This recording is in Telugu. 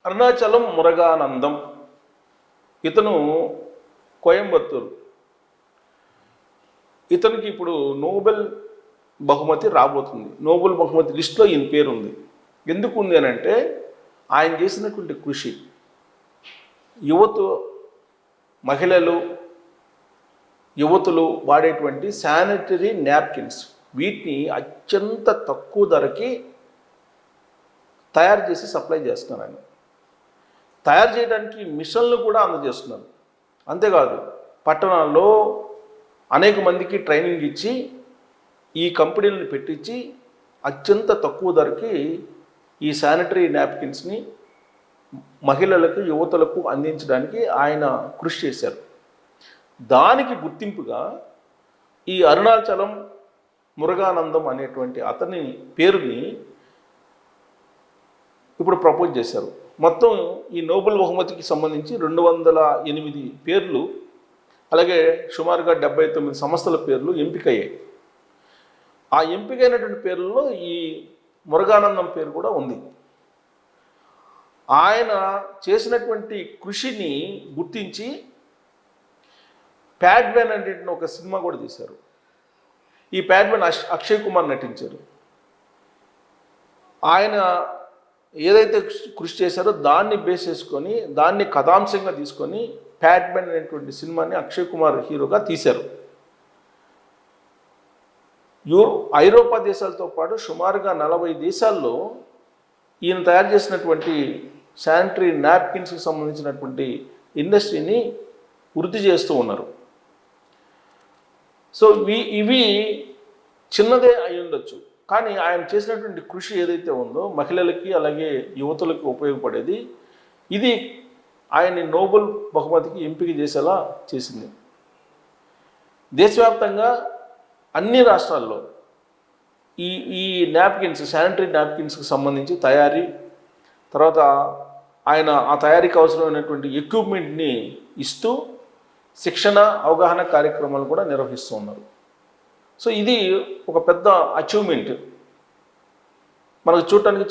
అరుణాచలం మురగానందం. ఇతను కోయంబత్తూరు. ఇతనికి ఇప్పుడు నోబెల్ బహుమతి రాబోతుంది. నోబెల్ బహుమతి లిస్టులో ఈయన పేరు ఉంది. ఎందుకు ఉంది అని అంటే ఆయన చేసినటువంటి కృషి. మహిళలు యువతులు వాడేటువంటి శానిటరీ నాప్కిన్స్, వీటిని అత్యంత తక్కువ ధరకి తయారు చేసి సప్లై చేస్తున్నారు. ఆయన తయారు చేయడానికి మిషన్లు కూడా అందజేస్తున్నారు. అంతేకాదు పట్టణాల్లో అనేక మందికి ట్రైనింగ్ ఇచ్చి ఈ కంపెనీలను పెట్టించి అత్యంత తక్కువ ధరకి ఈ శానిటరీ నాప్కిన్స్ని మహిళలకు యువతులకు అందించడానికి ఆయన కృషి చేశారు. దానికి గుర్తింపుగా ఈ అరుణాచలం మురగానందం అనేటువంటి అతని పేరుని ఇప్పుడు ప్రపోజ్ చేశారు. మొత్తం ఈ నోబెల్ బహుమతికి సంబంధించి 208 పేర్లు, అలాగే సుమారుగా 79 సంస్థల పేర్లు ఎంపికయ్యాయి. ఆ ఎంపికైనటువంటి పేర్లలో ఈ మురగానందం పేరు కూడా ఉంది. ఆయన చేసినటువంటి కృషిని గుర్తించి ప్యాడ్మ్యాన్ అనే ఒక సినిమా కూడా తీశారు. ఈ ప్యాడ్మ్యాన్ అక్షయ్ కుమార్ నటించారు. ఆయన ఏదైతే కృషి చేశారో దాన్ని బేస్ చేసుకొని, దాన్ని కథాంశంగా తీసుకొని ప్యాడ్మ్యాన్ అనేటువంటి సినిమాని అక్షయ్ కుమార్ హీరోగా తీశారు. ఐరోపా దేశాలతో పాటు సుమారుగా 40 దేశాల్లో ఈయన తయారు చేసినటువంటి శానిటరీ నాప్కిన్స్కి సంబంధించినటువంటి ఇండస్ట్రీని వృద్ధి చేస్తూ ఉన్నారు. సో ఇవి చిన్నదే అయి ఉండొచ్చు, కానీ ఆయన చేసినటువంటి కృషి ఏదైతే ఉందో మహిళలకి అలాగే యువతులకి ఉపయోగపడేది, ఇది ఆయన్ని నోబెల్ బహుమతికి ఎంపిక చేసేలా చేసింది. దేశవ్యాప్తంగా అన్ని రాష్ట్రాల్లో ఈ నాప్కిన్స్, శానిటరీ నాప్కిన్స్కి సంబంధించి తయారీ, తర్వాత ఆయన ఆ తయారీకి అవసరమైనటువంటి ఎక్విప్మెంట్ని ఇస్తూ శిక్షణ అవగాహన కార్యక్రమాలు కూడా నిర్వహిస్తూ ఉన్నారు. సో ఇది ఒక పెద్ద అచీవ్మెంట్. మనకు చూడటానికి